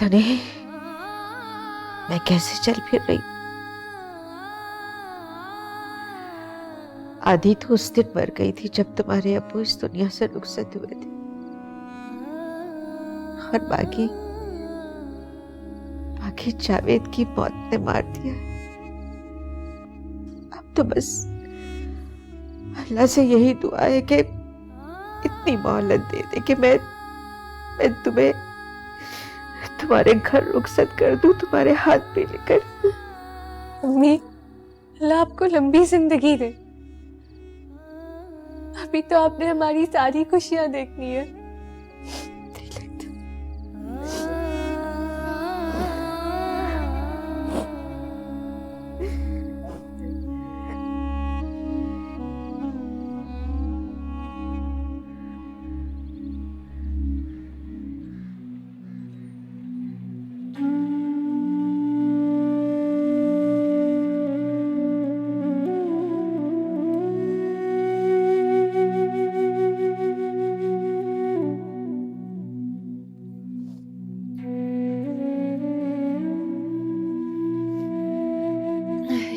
पता नहीं मैं कैसे चल फिर रही। आधी तो उस दिन मर गई थी जब तुम्हारे अब्बू इस दुनिया से रुखसत हुए थे, और बाकी बाकी जावेद की मौत ने मार दिया। अब तो बस अल्लाह से यही दुआ है कि इतनी मोहलत दे दे कि मैं तुम्हें तुम्हारे घर रुखसत कर दूं, तुम्हारे हाथ पे लेकर। अम्मी, अल्लाह आपको लंबी जिंदगी दे। अभी तो आपने हमारी सारी खुशियां देखनी है।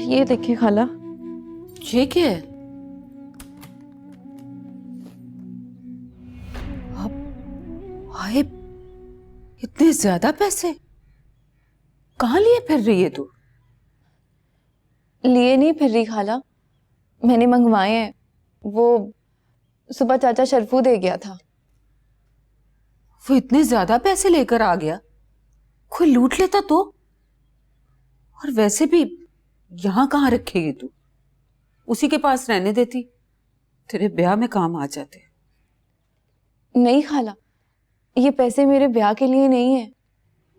ये देखिए खाला। ये क्या है? हाय, इतने ज्यादा पैसे कहाँ लिए फिर रही है तू? लिए नहीं फिर रही खाला, मैंने मंगवाए हैं। वो सुबह चाचा शरफू दे गया था। वो इतने ज्यादा पैसे लेकर आ गया, कोई लूट लेता तो? और वैसे भी यहाँ कहाँ रखेगी तू? उसी के पास रहने देती, तेरे ब्याह में काम आ जाते। नहीं खाला, ये पैसे मेरे ब्याह के लिए नहीं है,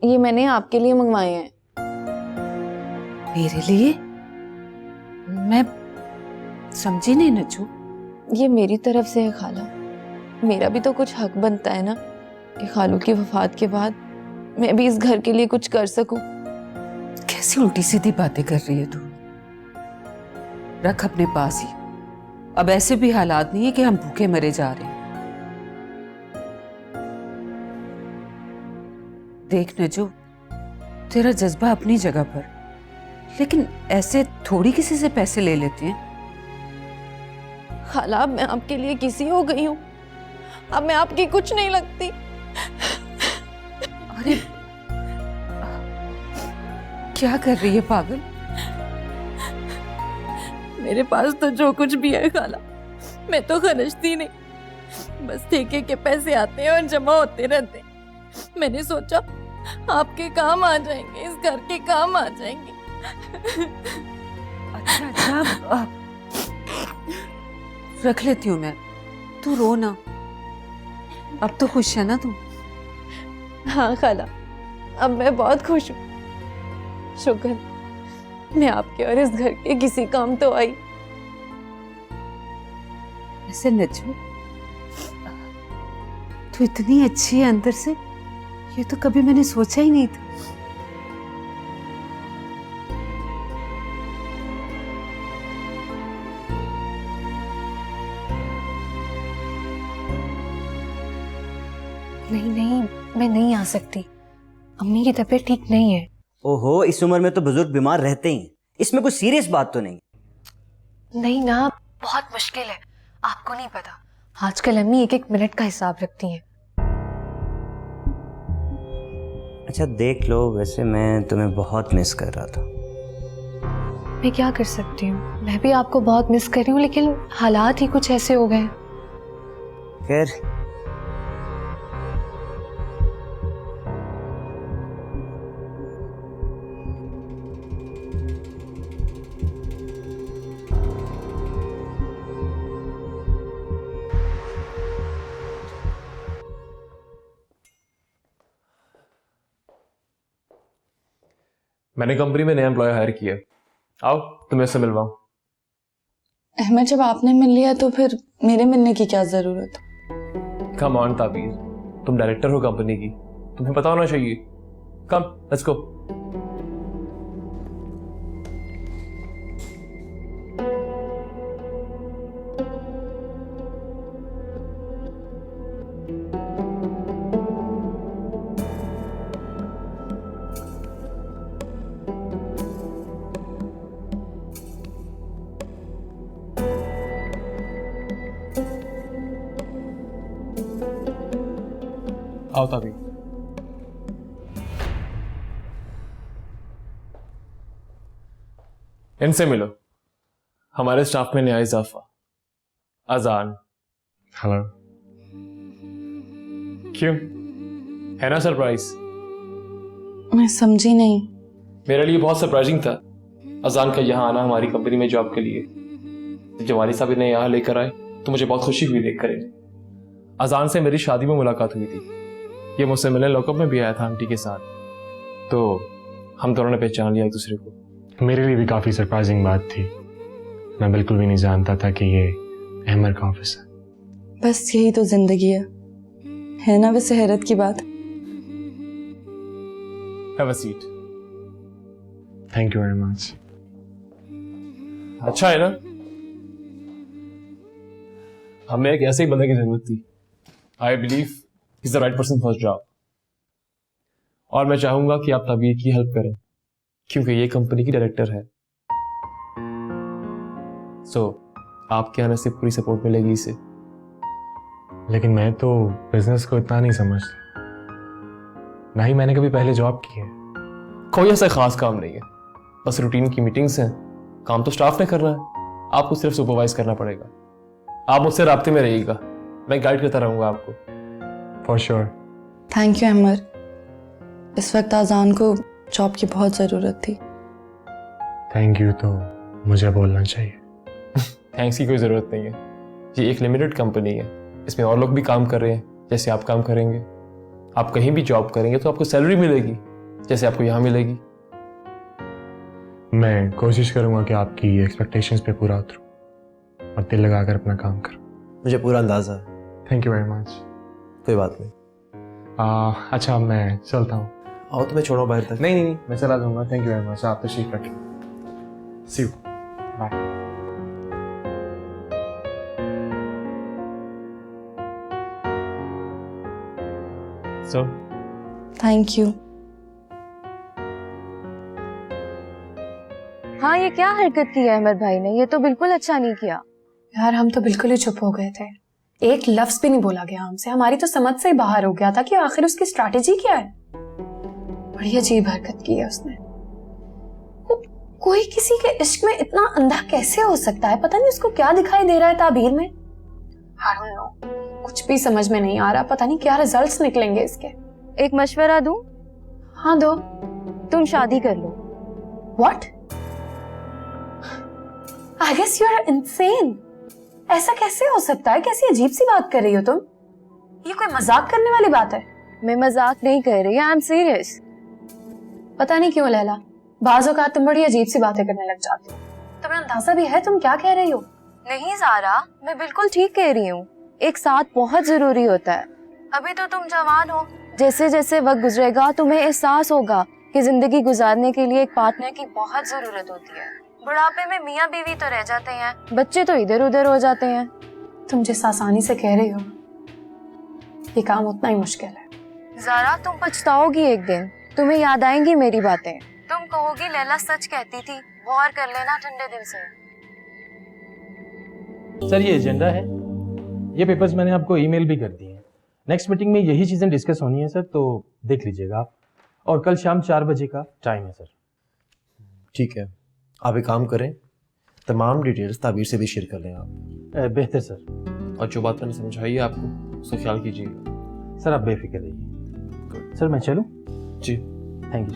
ये मैंने आपके लिए मंगवाए हैं। मेरे लिए? मैं समझी नहीं नज्जू। ये मेरी तरफ से है खाला, मेरा भी तो कुछ हक बनता है ना कि खालू की वफात के बाद मैं भी इस घर के लिए कुछ कर सकूं। कैसी उल्टी सीधी बातें कर रही है तू? रख अपने पास ही, अब ऐसे भी हालात नहीं है कि हम भूखे मरे जा रहे हैं। देख नजू, तेरा जज्बा अपनी जगह पर, लेकिन ऐसे थोड़ी किसी से पैसे ले लेते हैं। खाला, अब मैं आपके लिए किसी हो गई हूँ, अब मैं आपकी कुछ नहीं लगती। अरे क्या कर रही है पागल? मेरे पास तो जो कुछ भी है खाला, मैं तो खर्चती नहीं, बस ठेके के पैसे आते हैं और जमा होते रहते हैं। मैंने सोचा आपके काम आ जाएंगे, इस घर के काम आ जाएंगे। अच्छा, रख लेती हूँ मैं, तू रो ना। अब तो खुश है ना तू? हाँ खाला, अब मैं बहुत खुश हूँ। शुक्र मैं आपके और इस घर के किसी काम तो आई। ऐसे नज्जू, तू इतनी अच्छी है अंदर से, ये तो कभी मैंने सोचा ही नहीं था। नहीं नहीं, मैं नहीं आ सकती, अम्मी की तबीयत ठीक नहीं है। ओहो, इस उम्र में तो बुजुर्ग बीमार रहते ही हैं, इसमें कोई सीरियस बात तो नहीं। नहीं ना, बहुत मुश्किल है, आपको नहीं पता, आजकल अम्मी एक एक मिनट का हिसाब रखती हैं। अच्छा देख लो, वैसे मैं तुम्हें बहुत मिस कर रहा था। मैं क्या कर सकती हूँ, मैं भी आपको बहुत मिस कर रही हूँ, लेकिन हालात ही कुछ ऐसे हो गए। खैर, मैंने कंपनी में नया एम्प्लॉय हायर किया, आओ तुम्हें से मिलवाऊं। अहमद, जब आपने मिल लिया तो फिर मेरे मिलने की क्या जरूरत? कम ऑन ताबीर, तुम डायरेक्टर हो कंपनी की, तुम्हें पता होना चाहिए। कम, लेट्स गो। आओ ताबीर। इनसे मिलो, हमारे स्टाफ में नया इजाफा, अजान। हेलो। क्यों, है ना सरप्राइज? मैं समझी नहीं। मेरे लिए बहुत सरप्राइजिंग था अजान का यहाँ आना हमारी कंपनी में जॉब के लिए। जब वाली साहब इन्हें यहाँ लेकर आए तो मुझे बहुत खुशी हुई देखकर इन्हें। अजान से मेरी शादी में मुलाकात हुई थी, ये मुझसे मिलने लॉकअप में भी आया था आंटी के साथ, तो हम दोनों ने पहचान लिया एक दूसरे को। मेरे लिए भी काफ़ी सरप्राइजिंग बात थी। मैं बिल्कुल भी नहीं जानता था कि ये अहमर का ऑफिस है। बस यही तो जिंदगी है ना वैसे हैरत की बात। Have a seat. Thank you very much. अच्छा है ना, हमें एक ऐसे ही बंदे की जरूरत थी। I believe is the right person for job, और मैं चाहूंगा कि आप ताबीर की हेल्प करें क्योंकि ये कंपनी की डायरेक्टर है। सो आपके आने से पूरी सपोर्ट मिलेगी इसे। लेकिन मैं तो बिजनेस को इतना नहीं समझता, ना ही मैंने कभी पहले जॉब की है। कोई ऐसा खास काम नहीं है, बस रूटीन की मीटिंग्स हैं। काम तो स्टाफ ने करना है, आपको सिर्फ सुपरवाइज करना पड़ेगा। आप मुझसे राब्ते में रहिएगा, मैं गाइड करता रहूंगा आपको। For sure. Thank you Ahmar, इस वक्त आजान को जॉब की बहुत ज़रूरत थी। थैंक यू तो मुझे बोलना चाहिए। थैंक्स की कोई ज़रूरत नहीं है, ये एक लिमिटेड कंपनी है, इसमें और लोग भी काम कर रहे हैं जैसे आप काम करेंगे। आप कहीं भी जॉब करेंगे तो आपको सैलरी मिलेगी जैसे आपको यहाँ मिलेगी। मैं कोशिश करूंगा कि आपकी एक्सपेक्टेशंस पे पूरा उतरूं और दिल लगाकर अपना काम करूं। मुझे पूरा अंदाजा है। Thank you very much. कोई बात नहीं। अच्छा मैं चलता हूँ। आओ तुम्हें छोड़ो बाहर तक। नहीं मैं चला जाऊंगा। Thank you very much. आप तशरीफ रखें। See you. Bye. So thank you. हाँ, ये क्या हरकत की है अहमद भाई ने? ये तो बिल्कुल अच्छा नहीं किया। यार हम तो बिल्कुल ही चुप हो गए थे, एक लफ्ज भी नहीं बोला गया हमसे। हमारी तो समझ से ही बाहर हो गया था कि आखिर उसकी स्ट्रैटेजी क्या है। बड़ी अजीब हरकत की है उसने। कोई किसी के इश्क में इतना अंधा कैसे हो सकता है? पता नहीं उसको क्या दिखाई दे रहा है ताबीर में। I don't know, कुछ भी समझ में नहीं आ रहा। पता नहीं क्या रिजल्ट्स निकलेंगे इसके। एक मशवरा दूं? हाँ दो। तुम शादी कर लो। What? I guess you are insane. ऐसा कैसे हो सकता है? कैसी अजीब सी बात कर रही हो तुम? ये कोई मजाक करने वाली बात है? मैं मजाक नहीं कर रही, आई एम सीरियस। पता नहीं क्यों लैला, बाज़ औक़ात तुम बड़ी अजीब सी बातें करने लग जाती हो। तुम्हें अंदाजा भी है तुम क्या कह रही हो? नहीं ज़ारा, मैं बिल्कुल ठीक कह रही हूँ। एक साथ बहुत जरूरी होता है। अभी तो तुम जवान हो, जैसे जैसे वक्त गुजरेगा तुम्हें एहसास होगा कि जिंदगी गुजारने के लिए एक पार्टनर की बहुत जरूरत होती है। बुढ़ापे में मियाँ बीवी तो रह जाते हैं, बच्चे तो इधर उधर हो जाते हैं। तुम जिस आसानी से कह रही हो, ये काम उतना ही मुश्किल है। ज़ारा, तुम पछताओगी एक दिन, तुम्हें याद आएंगी मेरी बातें। तुम कहोगी लैला सच कहती थी, गौर कर लेना ठंडे दिल से। सर ये एजेंडा है, ये पेपर्स मैंने आपको ईमेल भी कर दिए हैं। नेक्स्ट मीटिंग में यही चीज़ें डिस्कस होनी है सर, तो देख लीजिएगा आप। और कल शाम 4 बजे का टाइम है सर। ठीक है, आप एक काम करें, तमाम डिटेल्स ताबीर से भी शेयर कर लें आप। बेहतर सर। और जो बात मैंने समझाई है आपको उसका ख्याल कीजिएगा। सर आप बेफिक्र रहिए। सर मैं चलूं? जी थैंक यू।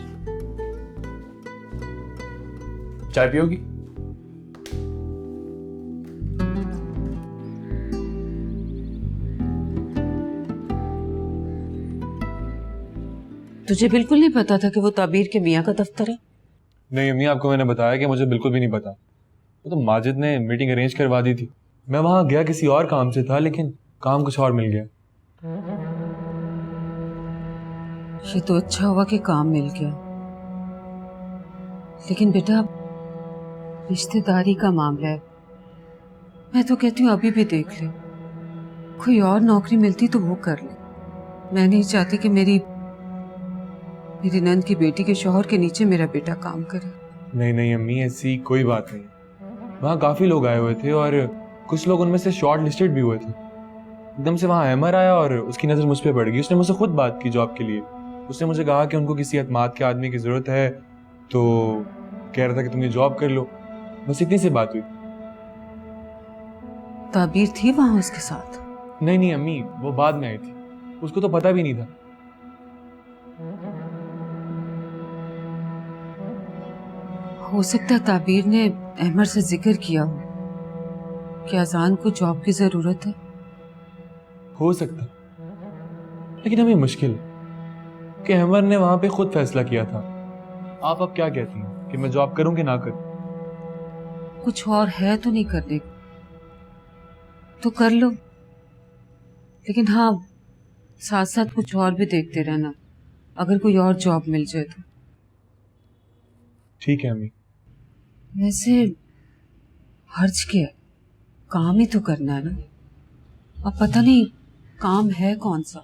चाय पियोगी? तुझे बिल्कुल नहीं पता था कि वो ताबीर के मियाँ का दफ्तर है? नहीं अम्मी, आपको मैंने बताया कि मुझे बिल्कुल भी नहीं पता। वो तो माजिद ने मीटिंग अरेंज करवा दी थी। मैं वहाँ गया किसी और काम से था, लेकिन काम कुछ और मिल गया। ये तो अच्छा हुआ कि काम मिल गया, लेकिन बेटा रिश्तेदारी का मामला है। मैं तो कहती हूँ अभी भी देख ले, कोई और नौकरी मिलती तो वो कर ले। मैं नहीं चाहती कि मेरी नंद की बेटी के शौहर के नीचे मेरा बेटा काम करे। नहीं नहीं अम्मी, ऐसी कोई बात नहीं। वहाँ काफ़ी लोग आए हुए थे और कुछ लोग उनमें से शॉर्ट लिस्टेड भी हुए थे, एकदम से वहाँ अहमर आया और उसकी नज़र मुझ पर पड़ गई। उसने मुझसे खुद बात की जॉब के लिए। उसने मुझे कहा कि उनको किसी एतमाद के आदमी की ज़रूरत है, तो कह रहा था कि तुम ये जॉब कर लो। बस इतनी सी बात हुई। ताबीर थी वहां उसके साथ? नहीं नहीं अम्मी, वो बाद में आई थी, उसको तो पता भी नहीं था। हो सकता है ताबीर ने अहमर से जिक्र किया हो कि अजान को जॉब की जरूरत है। हो सकता, लेकिन हमें मुश्किल है कि अहमर ने वहां पे खुद फैसला किया था। आप अब क्या कहती हैं कि मैं जॉब करूं कि ना करूं? कुछ और है तो नहीं करने को, तो कर लो, लेकिन हाँ साथ साथ कुछ और भी देखते रहना, अगर कोई और जॉब मिल जाए तो। ठीक है अम्मी। वैसे हर्ज क्या है, काम ही तो करना है ना। अब पता नहीं काम है कौन सा।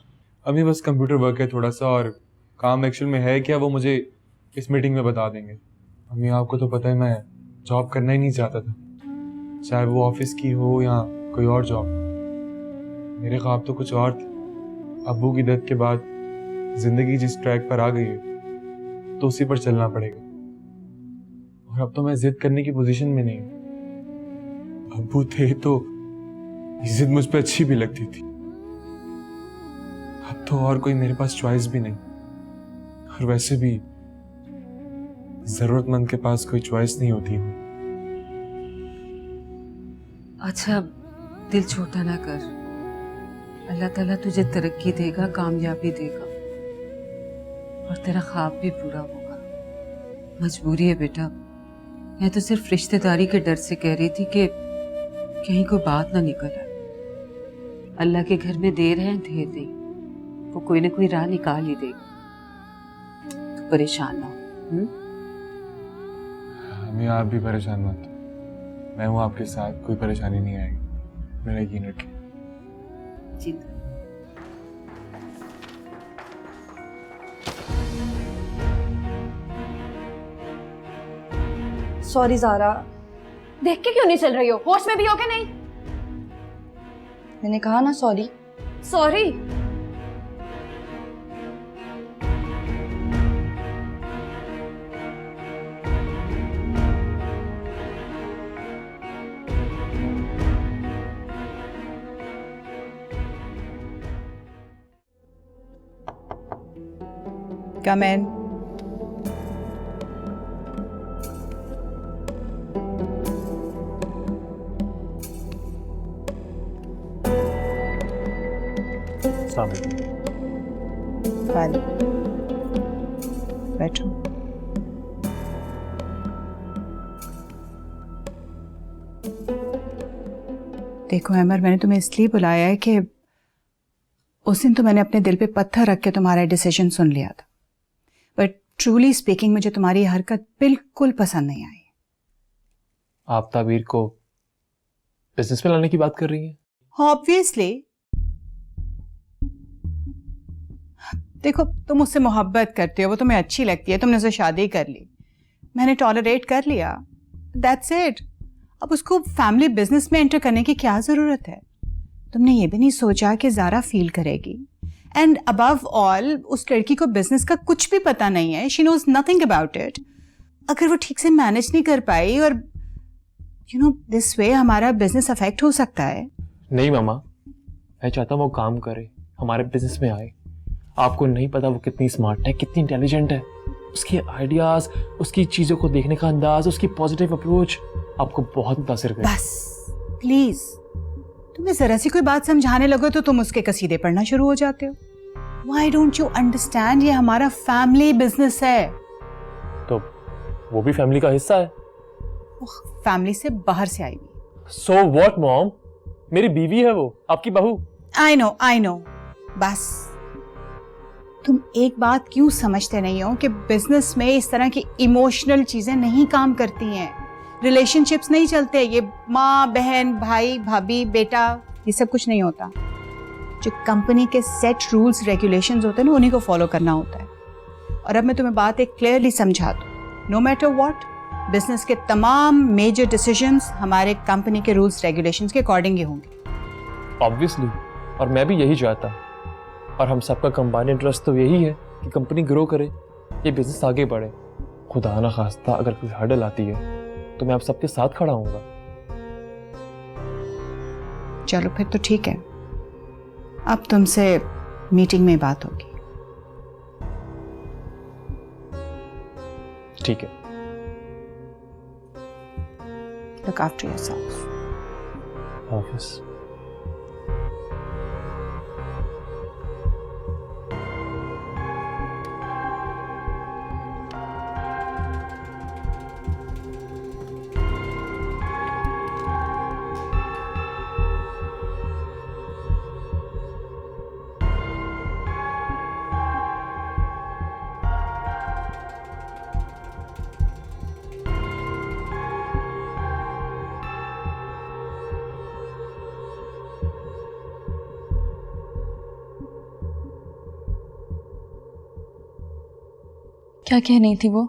अम्मी बस कंप्यूटर वर्क है थोड़ा सा, और काम एक्चुअल में है क्या वो मुझे इस मीटिंग में बता देंगे। अम्मी आपको तो पता है मैं जॉब करना ही नहीं चाहता था, चाहे वो ऑफिस की हो या कोई और जॉब। मेरे ख्वाब तो कुछ और थे। अब्बू की डेथ के बाद जिंदगी जिस ट्रैक पर आ गई है तो उसी पर चलना पड़ेगा, और अब तो मैं जिद करने की पोजीशन में नहीं हूं। अब्बू थे तो जिद मुझ पे अच्छी भी लगती थी, अब तो और कोई मेरे पास चॉइस भी नहीं। और वैसे भी जरूरतमंद के पास कोई चॉइस नहीं होती है। अच्छा दिल छोटा ना कर, अल्लाह ताला तुझे तरक्की देगा, कामयाबी देगा, और तेरा ख्वाब भी पूरा होगा। मजबूरी है बेटा, मैं तो सिर्फ रिश्तेदारी के डर से कह रही थी कि कहीं कोई बात ना निकल आए। अल्लाह के घर में देर है ढेर नहीं, वो कोई ना कोई राह निकाल ही देगा। तो परेशान ना हो। हमें आप भी परेशान मत हो, मैं हूं आपके साथ, कोई परेशानी नहीं आएगी, मेरा यकीन रखिए। जी सॉरी ज़ारा, देख के क्यों नहीं चल रही हो? होश में भी हो क्या नहीं? मैंने कहा ना sorry. Sorry? Come in. Fine. बैठो। देखो अमर, मैंने तुम्हें इसलिए बुलाया है कि उस दिन तो मैंने अपने दिल पे पत्थर रख के तुम्हारा डिसीजन सुन लिया था, बट ट्रूली स्पीकिंग मुझे तुम्हारी हरकत बिल्कुल पसंद नहीं आई। आप ताबीर को बिजनेस में लाने की बात कर रही हैं? ऑब्वियसली। देखो तुम उससे मोहब्बत करते हो, वो तुम्हें अच्छी लगती है, तुमने उससे शादी कर ली, मैंने टॉलरेट कर लिया, दैट्स इट। अब उसको फैमिली बिजनेस में एंटर करने की क्या ज़रूरत है? तुमने ये भी नहीं सोचा कि ज़ारा फील करेगी, एंड अबव ऑल उस लड़की को बिजनेस का कुछ भी पता नहीं है, she knows nothing about it. अगर वो ठीक से मैनेज नहीं कर पाई और यू नो दिस वे हमारा बिजनेस अफेक्ट हो सकता है। नहीं मामा, मैं चाहता हूँ वो काम करे, हमारे बिजनेस में आए। आपको नहीं पता वो कितनी स्मार्ट है, कितनी इंटेलिजेंट है, उसके आइडियाज, उसकी चीजों को देखने का अंदाज, उसकी पॉजिटिव अप्रोच आपको बहुत मुतासिर करे। बस प्लीज, तुम्हें जरा सी कोई बात समझाने लगो तो तुम उसके कसीदे पढ़ना शुरू हो जाते हो। Why don't you understand? ये हमारा फैमिली बिजनेस है। तो वो भी फैमिली का हिस्सा है। फैमिली से बाहर से आई हुई। So what मॉम, मेरी बीवी है वो, आपकी बहू। I know, बस तुम एक बात क्यों समझते नहीं हो कि बिजनेस में इस तरह की इमोशनल चीजें नहीं काम करती हैं, रिलेशनशिप्स नहीं चलते, ये माँ बहन भाई भाभी बेटा ये सब कुछ नहीं होता। जो कंपनी के सेट रूल्स रेगुलेशंस होते हैं ना, उन्हीं को फॉलो करना होता है। और अब मैं तुम्हें बात एक क्लियरली समझा दूं, नो मैटर व्हाट, बिजनेस के तमाम मेजर डिसीजंस हमारे कंपनी के रूल्स रेगुलेशंस के अकॉर्डिंग ही होंगे। ऑब्वियसली, और मैं भी यही चाहता हूँ, और हम सबका कंबाइंड इंटरेस्ट तो यही है कि कंपनी ग्रो करे, ये बिजनेस आगे बढ़े। खुदा ना खास्ता अगर कोई हर्डल आती है तो मैं आप सबके साथ खड़ा हूँगा। चलो फिर तो ठीक है, अब तुमसे मीटिंग में बात होगी। ठीक है। Look after yourself. ऑफिस। क्या कह रही थी वो?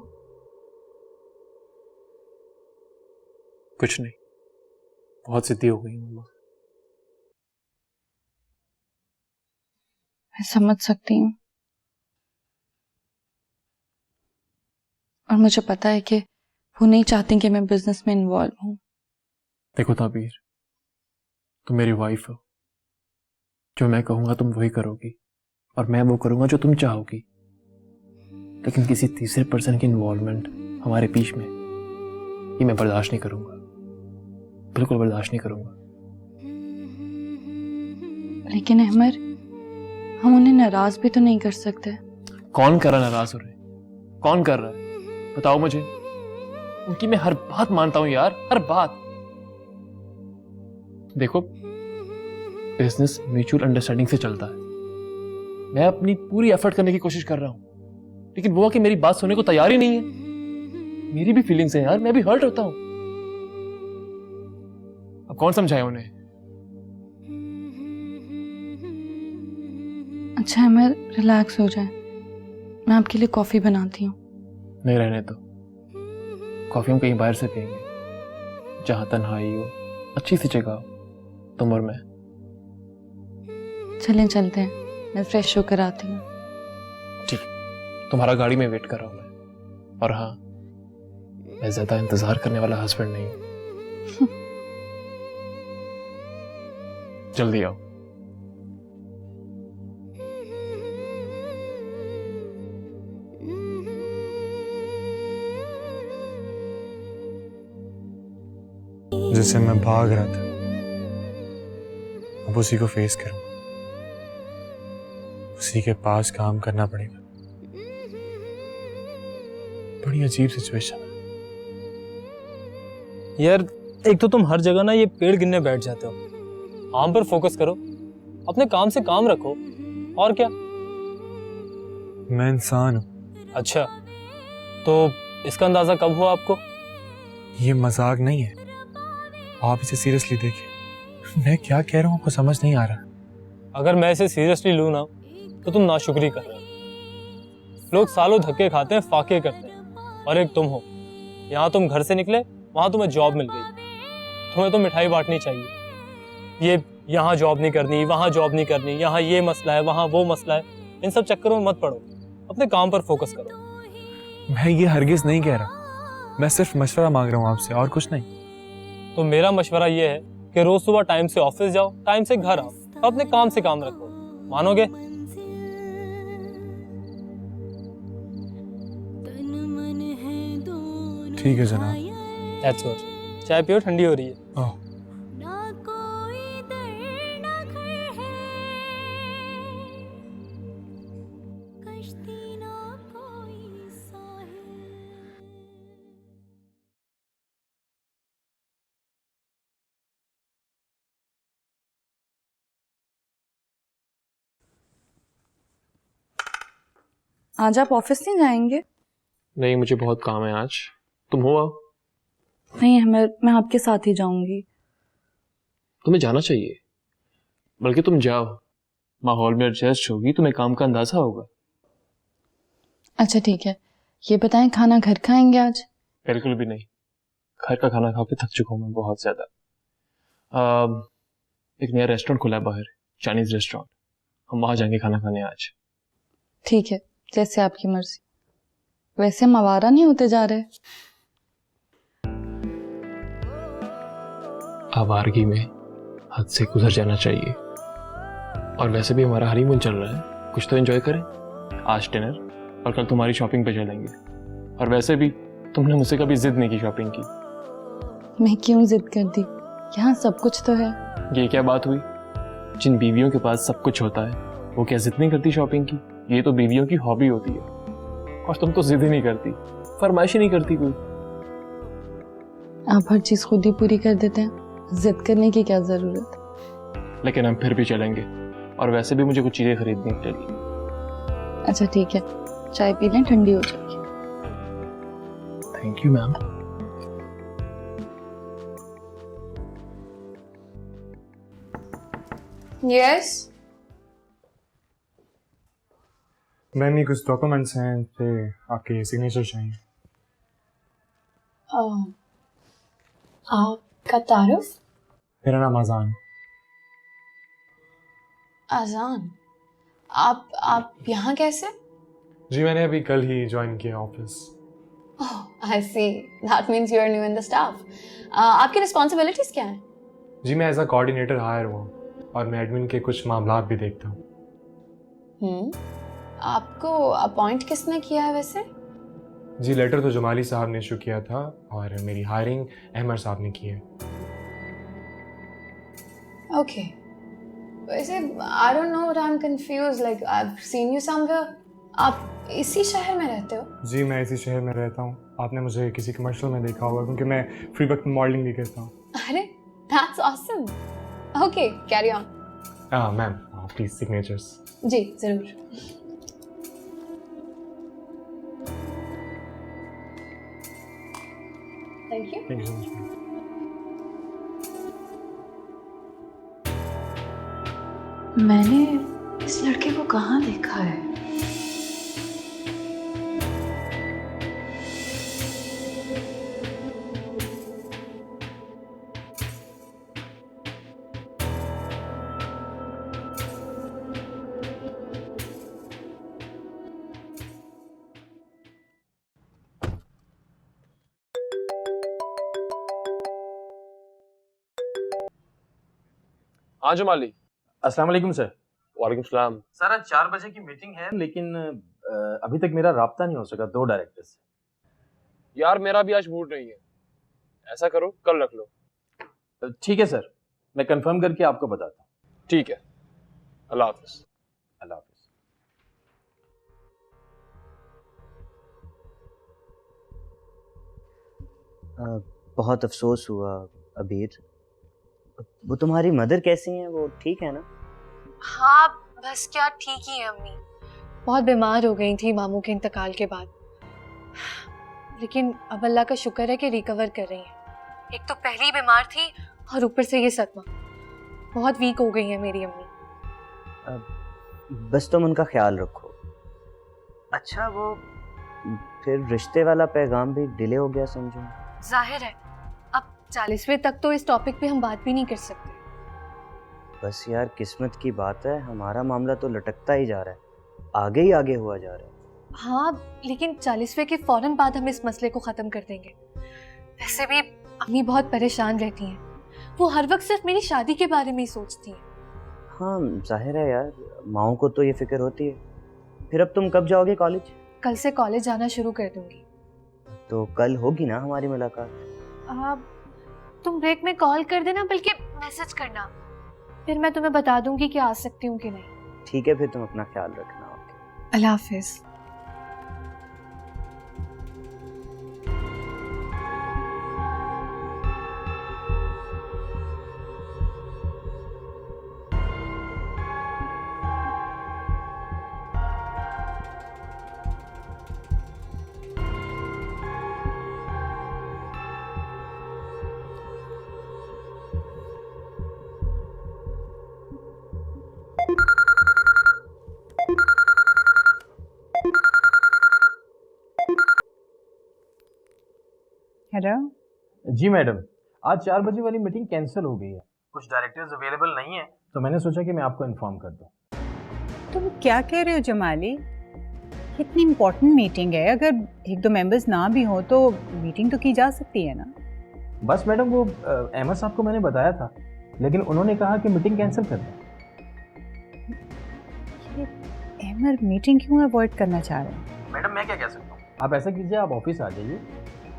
कुछ नहीं, बहुत जिद्दी हो गई मम्मा। मैं समझ सकती हूँ, और मुझे पता है कि वो नहीं चाहती कि मैं बिजनेस में इन्वॉल्व हूँ। देखो ताबीर, तुम मेरी वाइफ हो, जो मैं कहूँगा तुम वही करोगी, और मैं वो करूँगा जो तुम चाहोगी। लेकिन किसी तीसरे पर्सन की इन्वॉल्वमेंट हमारे बीच में, ये मैं बर्दाश्त नहीं करूँगा, बिल्कुल बर्दाश्त नहीं करूँगा। लेकिन अहमर, हम उन्हें नाराज भी तो नहीं कर सकते। कौन कर रहा नाराज हो रहे? कौन कर रहा है? बताओ मुझे। उनकी मैं हर बात मानता हूं यार, हर बात। देखो, बिजनेस म्यूचुअल अंडरस्टैंडिंग से चलता है। मैं अपनी पूरी एफर्ट करने की कोशिश कर रहा हूं, लेकिन वो कि मेरी बात सुनने को तैयार ही नहीं है। मेरी भी फीलिंग्स हैं यार, मैं भी हर्ट होता हूं। अब कौन समझाए उन्हें? अच्छा अहमर, रिलैक्स हो जाए, मैं आपके लिए कॉफी बनाती हूँ। नहीं, रहने दो। कॉफी हम कहीं बाहर से पियेंगे, जहां तन्हाई हो, अच्छी सी जगह हो, तुम और मैं। चलें चलते हैं, मैं फ्रेश होकर आती हूँ। ठीक, तुम्हारा गाड़ी में वेट कर रहा हूं मैं। और हाँ, मैं ज्यादा इंतजार करने वाला हस्बैंड नहीं हूं। जल्दी आओ। जिससे मैं भाग रहा था, अब उसी को फेस करूंगा, उसी के पास काम करना पड़ेगा। बड़ी अजीब सिचुएशन है यार। एक तो तुम हर जगह ना ये पेड़ गिनने बैठ जाते हो। काम पर फोकस करो, अपने काम से काम रखो, और क्या। मैं इंसान हूं। अच्छा, तो इसका अंदाजा कब हुआ आपको? ये मजाक नहीं है, आप इसे सीरियसली देखिए। मैं क्या कह रहा हूँ आपको समझ नहीं आ रहा। अगर मैं इसे सीरियसली लूँ ना, तो तुम नाशुक्री कर रहे हो। लोग सालों धक्के खाते हैं, फाके करते हैं, और एक तुम हो। यहाँ तुम घर से निकले, वहां तुम्हें जॉब मिल गई। तुम्हें तो मिठाई बांटनी चाहिए। ये यहाँ जॉब नहीं करनी, वहां जॉब नहीं करनी, यहाँ ये मसला है, वहां वो मसला है। इन सब चक्करों में मत पड़ो, अपने काम पर फोकस करो। मैं ये हरगिज नहीं कह रहा, मैं सिर्फ मशवरा मांग रहा हूँ आपसे, और कुछ नहीं। तो मेरा मशवरा ये है कि रोज सुबह टाइम से ऑफिस जाओ, टाइम से घर आओ, अपने काम से काम रखो। मानोगे? ठीक है जनाब। That's good. चाय पियो, ठंडी हो रही है। ओह, आज आप ऑफिस नहीं जाएंगे? नहीं, मुझे बहुत काम है आज। तुम हो आओ। नहीं अहमर, मैं आपके साथ ही जाऊंगी। तुम्हें जाना चाहिए, बल्कि तुम जाओ। माहौल में एडजस्ट होगी, तुम्हें काम का अंदाजा होगा। अच्छा ठीक है, ये बताएं खाना घर खाएंगे आज? बिल्कुल भी नहीं, घर का खाना खा के थक चुका हूँ मैं बहुत ज्यादा। एक नया रेस्टोरेंट खुला है बाहर, चाइनीज रेस्टोरेंट, हम वहां जाएंगे खाना खाने आज। ठीक है, जैसे आपकी मर्जी। वैसे हम आवारा नहीं होते जा रहे। आवारगी में हद से गुजर जाना चाहिए। और वैसे भी हमारा हनीमून चल रहा है, कुछ तो एंजॉय करें। आज डिनर और कल तुम्हारी शॉपिंग पे चलेंगे। और वैसे भी तुमने मुझसे कभी जिद नहीं की शॉपिंग की। मैं क्यों जिद कर दी? यहाँ सब कुछ तो है। ये क्या बात हुई? जिन बीवियों के पास सब कुछ होता है वो क्या जिद नहीं करती शॉपिंग की? ये तो बीवियों की हॉबी होती है। और तुम तो जिद ही नहीं करती, फरमाइश ही नहीं करती कोई। आप हर चीज खुद ही पूरी कर देते हैं, जिद करने की क्या जरूरत? लेकिन हम फिर भी चलेंगे। और वैसे भी मुझे कुछ चीजें खरीदनी चाहिए। अच्छा ठीक है, चाय पी लें, ठंडी हो जाएगी। Thank you ma'am. Yes ma'am, ये कुछ डॉक्यूमेंट्स हैं पे आपके सिग्नेचर चाहिए। आपका तारुफ? मेरा नाम आजान। आजान, आप यहाँ कैसे? जी मैंने अभी कल ही ज्वाइन किया office. Oh I see, that means you are new in the staff. आपकी रिस्पॉन्सिबिलिटीज क्या हैं? जी मैं एज अ कोऑर्डिनेटर हायर हुआ और मैं एडमिन के कुछ मामलात भी देखता हूँ। आपको अपॉइंट किसने किया है वैसे? जी लेटर तो जमाली साहब ने इशू किया था और मेरी हायरिंग अहमद साहब ने की है। ओके, वैसे I don't know, I am confuse, like I have seen you somewhere. आप इसी शहर में रहते हो? जी मैं इसी शहर में रहता हूँ। आपने मुझे किसी कमर्शियल में देखा होगा क्योंकि मैं फ्री वक्त में मॉडलिंग भी करता हूँ। अरे that's awesome. Okay, carry on. Ma'am please signatures. जी जरूर। Thank you. Thank you so much. मैंने इस लड़के को कहाँ देखा है? हाँ जमाली। अस्सलाम वालेकुम सर। वालेकुम सलाम। सर आज 4 बजे की मीटिंग है लेकिन अभी तक मेरा राब्ता नहीं हो सका 2 डायरेक्टर से। यार मेरा भी आज मूड नहीं है, ऐसा करो कल रख लो। ठीक है सर, मैं कंफर्म करके आपको बताता हूँ। ठीक है, अल्लाह हाफिज। अल्लाह हाफिज। बहुत अफसोस हुआ अबीर। वो तुम्हारी मदर कैसी हैं? वो ठीक है ना? हाँ बस क्या ठीक ही है अम्मी। बहुत बीमार हो गई थी मामू के इंतकाल के बाद, लेकिन अब अल्लाह का शुक्र है कि रिकवर कर रही हैं। एक तो पहली बीमार थी और ऊपर से ये सदमा, बहुत वीक हो गई है मेरी अम्मी। बस तुम उनका ख्याल रखो। अच्छा वो फिर रिश्ते वाला पैगाम भी डिले हो गया समझो। जाहिर है, अब 40वें तक तो इस टॉपिक पे हम बात भी नहीं कर सकते। बस यार किस्मत की बात है, हमारा मामला तो लटकता ही जा रहा है, आगे ही आगे हुआ जा रहा है। हाँ लेकिन 40वें के फौरन बाद हम इस मसले को ख़त्म कर देंगे। वैसे भी अम्मी बहुत परेशान रहती हैं, वो हर वक्त सिर्फ मेरी शादी के बारे में ही सोचती हैं। हाँ जाहिर है यार, माओ को तो ये फिक्र होती है। फिर अब तुम कब जाओगे कॉलेज? कल से कॉलेज जाना शुरू कर दूंगी। तो कल होगी ना हमारी मुलाकात? तुम ब्रेक में कॉल कर देना, बल्कि मैसेज करना, फिर मैं तुम्हें बता दूंगी कि आ सकती हूँ कि नहीं। ठीक है, फिर तुम अपना ख्याल रखना। ओके, अल्लाह हाफिज। हेलो। जी मैडम, आज 4 बजे वाली मीटिंग कैंसिल हो गई है। कुछ डायरेक्टर्स अवेलेबल नहीं है, तो मैंने सोचा कि मैं आपको इन्फॉर्म कर दूं। तुम क्या कह रहे हो जमाली? कितनी इम्पोर्टेंट मीटिंग है, अगर एक दो मेंबर्स ना भी हो तो मीटिंग तो की जा सकती है ना। बस मैडम वो अहमद साहब को मैंने बताया था, लेकिन उन्होंने कहा कि मीटिंग कैंसिल कर दें। अहमद मीटिंग क्यों अवॉइड करना चाह रहे हैं? मैडम मैं क्या कह सकता हूँ, आप ऐसा कीजिए, आप ऑफिस आ जाइए,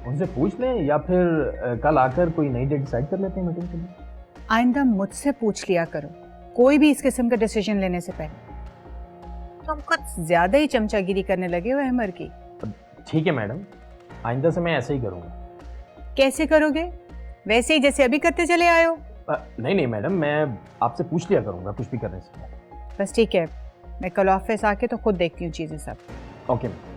उनसे पूछ लें, या फिर कल आकर कोई नई डेट डिसाइड कर लेते हैं मीटिंग के लिए। आइंदा मुझसे पूछ लिया करो कोई भी इस किस्म का डिसीजन लेने से पहले। तुम कुछ ज्यादा ही चमचागिरी करने लगे हो अहमद की। ठीक है मैडम, आइंदा से मैं ऐसे ही करूँगा। कैसे करोगे? वैसे ही जैसे अभी करते चले आए हो। नहीं नहीं मैडम, मैं आपसे पूछ लिया करूँगा कुछ भी करने से पहले। बस ठीक है, मैं कल ऑफिस आके तो खुद देखती हूँ चीजें सब। Okay ma'am.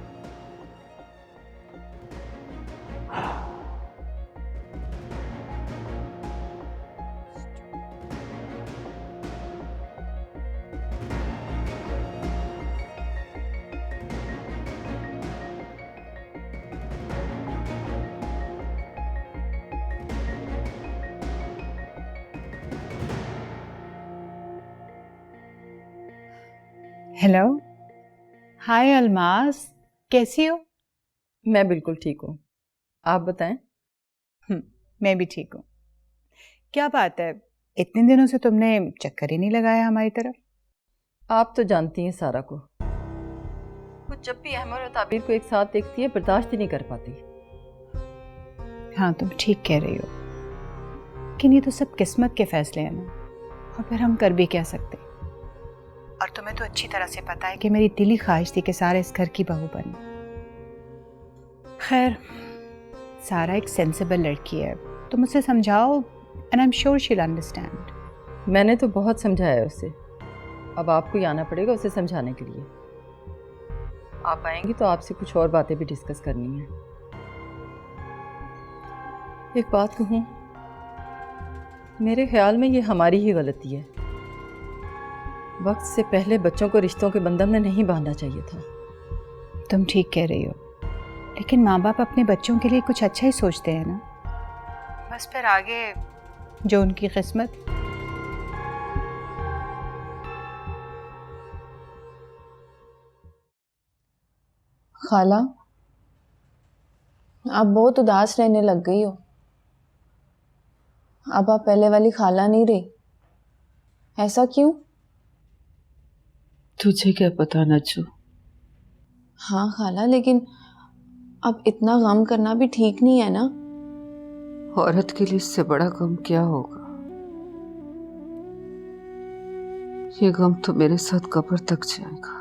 हेलो, हाय अलमास, कैसी हो? मैं बिल्कुल ठीक हूँ, आप बताएं। मैं भी ठीक हूँ। क्या बात है, इतने दिनों से तुमने चक्कर ही नहीं लगाया हमारी तरफ? आप तो जानती हैं सारा को, वो जब भी अहमद और ताबीर को एक साथ देखती है बर्दाश्त ही नहीं कर पाती। हाँ तुम ठीक कह रही हो, लेकिन ये तो सब किस्मत के फैसले हैं ना, और फिर हम कर भी क्या सकते। और तुम्हें तो अच्छी तरह से पता है कि मेरी दिली ख्वाहिश थी कि सारा इस घर की बहू बने। खैर, सारा एक सेंसिबल लड़की है, तुम उसे समझाओ and I am sure she will understand. मैंने तो बहुत समझाया उसे, अब आपको ही आना पड़ेगा उसे समझाने के लिए। आप आएंगी तो आपसे कुछ और बातें भी डिस्कस करनी है। एक बात कहूँ, मेरे ख्याल में ये हमारी ही गलती है, वक्त से पहले बच्चों को रिश्तों के बंधन में नहीं बांधना चाहिए था। तुम ठीक कह रही हो, लेकिन माँ बाप अपने बच्चों के लिए कुछ अच्छा ही सोचते हैं ना, बस फिर आगे जो उनकी किस्मत। खाला, आप बहुत उदास रहने लग गई हो। अब आप पहले वाली खाला नहीं रही, ऐसा क्यों? तुझे क्या पता नज्जू? हाँ खाला, लेकिन अब इतना गम करना भी ठीक नहीं है ना। औरत के लिए इससे बड़ा गम क्या होगा? ये गम तो मेरे साथ कब्र तक जाएगा।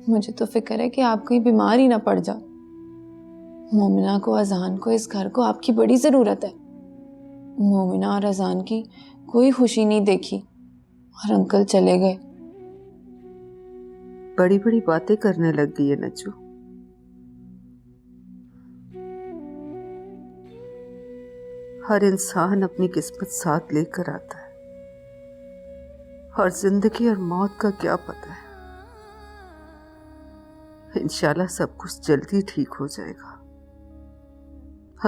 मुझे तो फिक्र है कि आप कहीं बीमार ही ना पड़ जाओ। मोमिना को, अजान को, इस घर को आपकी बड़ी जरूरत है। मोमिना और अजान की कोई खुशी नहीं देखी और अंकल चले गए। बड़ी बड़ी बातें करने लग गई है नज्जू। हर इंसान अपनी किस्मत साथ लेकर आता है, और जिंदगी और मौत का क्या पता है। इंशाल्लाह सब कुछ जल्दी ठीक हो जाएगा।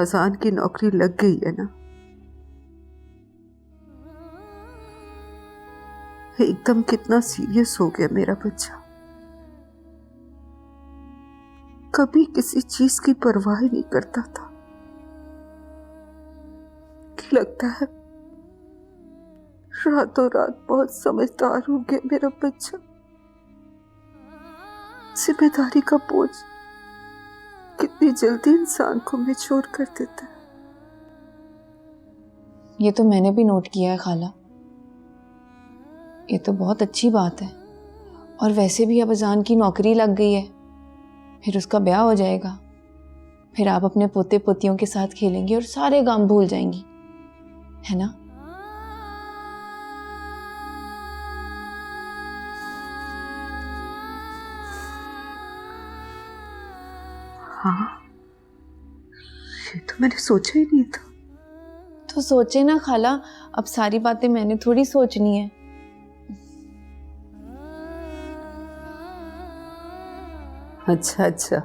अजान की नौकरी लग गई है ना। एकदम कितना सीरियस हो गया मेरा बच्चा। कभी किसी चीज की परवाह नहीं करता था, लगता है रातों रात बहुत समझदार हो गया मेरा बच्चा। जिम्मेदारी का बोझ कितनी जल्दी इंसान को मैच्योर कर देता है। ये तो मैंने भी नोट किया है खाला, ये तो बहुत अच्छी बात है। और वैसे भी अब अजान की नौकरी लग गई है, फिर उसका ब्याह हो जाएगा, फिर आप अपने पोते पोतियों के साथ खेलेंगी और सारे गम भूल जाएंगी, है ना? हाँ, ये तो मैंने सोचा ही नहीं था। तो सोचे ना खाला, अब सारी बातें मैंने थोड़ी सोचनी है। अच्छा अच्छा,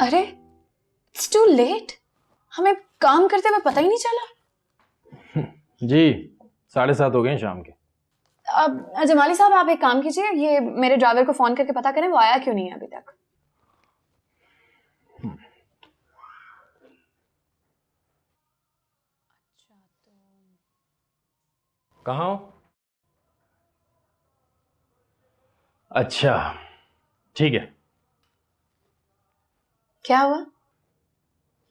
अरे इट्स टू लेट, हमें काम करते हुए पता ही नहीं चला। जी 7:30 हो गए हैं शाम के। अब जमाली साहब आप एक काम कीजिए, ये मेरे ड्राइवर को फोन करके पता करें वो आया क्यों नहीं है अभी तक। कहाँ हो? अच्छा ठीक है। क्या हुआ?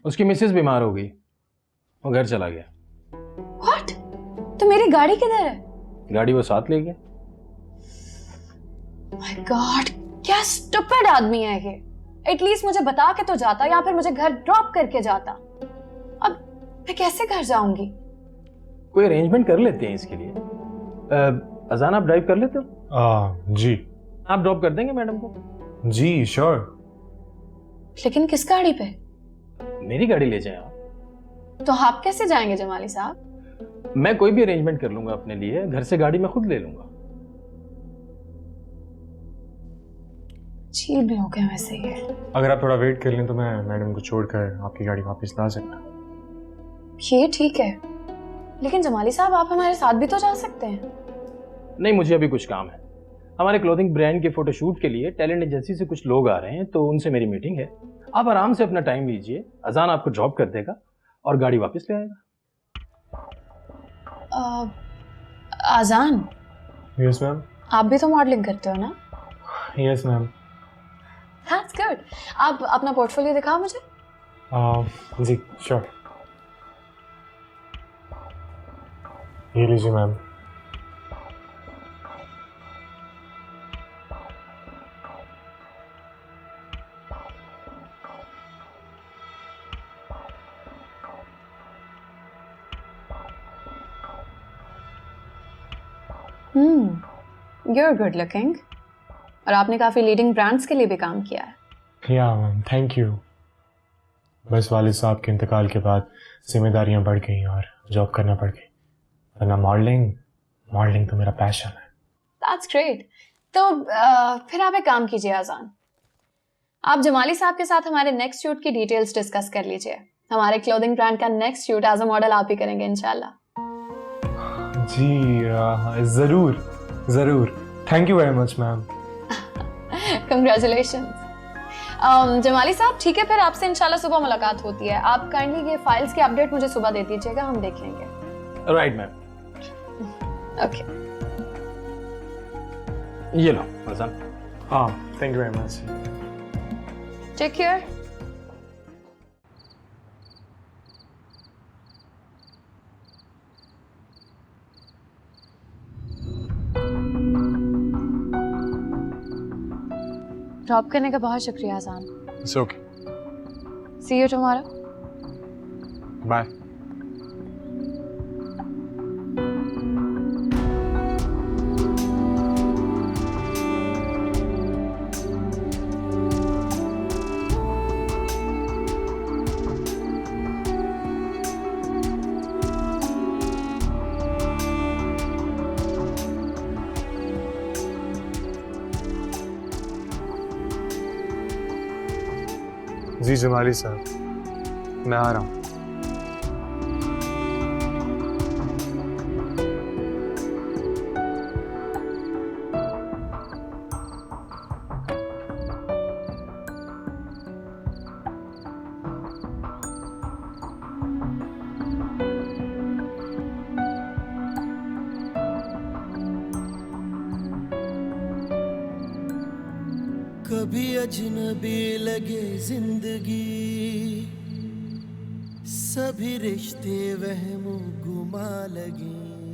उसकी मिसेस बीमार हो गई, वो घर चला गया। व्हाट? तो मेरी गाड़ी किधर है? गाड़ी वो साथ ले गया। माय गॉड, क्या स्टूपिड आदमी है ये। एटलीस्ट मुझे बता के तो जाता, या फिर मुझे घर ड्रॉप करके जाता। अब मैं कैसे घर जाऊंगी? कोई अरेंजमेंट कर लेते हैं इसके लिए। अजान आप ड्राइव कर लेते हो? जी। आप ड्रॉप कर देंगे मैडम को? जी श्योर। लेकिन किस गाड़ी पे? मेरी गाड़ी ले जाए आप। तो आप कैसे जाएंगे जमाली साहब? मैं कोई भी अरेंजमेंट कर लूंगा अपने लिए, घर से गाड़ी मैं खुद ले लूंगा। अजीब लोग हैं वैसे ये। अगर आप थोड़ा वेट कर लें तो मैं मैडम को छोड़कर आपकी गाड़ी वापस ला सकता। ये ठीक है, लेकिन जमाली साहब आप हमारे साथ भी तो जा सकते हैं। नहीं, मुझे अभी कुछ काम है। हमारे क्लोथिंग ब्रांड के फोटोशूट के लिए टैलेंट एजेंसी से कुछ लोग आ रहे हैं, तो उनसे मेरी मीटिंग है। आप आराम से अपना टाइम लीजिए, अजान आपको ड्रॉप कर देगा और गाड़ी वापस ले आएगा। आजान, यस मैम। आप भी तो मॉडलिंग करते हो ना? Yes ma'am. That's good. आप अपना पोर्टफोलियो दिखाओ मुझे। जी श्योर। ये लीजिए मैम। You're good looking। और आपने काफी लीडिंग ब्रांड्स के लिए भी काम किया है। या मैम, थैंक यू। बस वालिद साहब के इंतकाल के बाद जिम्मेदारियां बढ़ गई और जॉब करना पड़ गई, वरना मॉडलिंग तो मेरा पैशन है। That's great। तो फिर आप एक काम कीजिए आजान, आप जमाली साहब के साथ हमारे नेक्स्ट शूट की डिटेल्स डिस्कस कर लीजिए। हमारे क्लोथिंग ब्रांड का next shoot as a model आप ही करेंगे इंशाल्लाह। जी जरूर जरूर। Thank you very much ma'am. Congratulations. Jamali साहब ठीक है, फिर आपसे इंशाल्लाह सुबह मुलाकात होती है। आप काइंडली ये फाइल्स की अपडेट मुझे सुबह दे दीजिएगा, हम देख लेंगे। Right ma'am. ओके, ये लो अजान। हाँ, thank you very much. Take care. Drop करने का बहुत शुक्रिया Azaan. It's okay. See you tomorrow. Bye. जी जमाली साहब, मैं आ रहा हूँ। कभी अजनबी लगे जिंदगी, सभी रिश्ते वहमो गुमा लगे।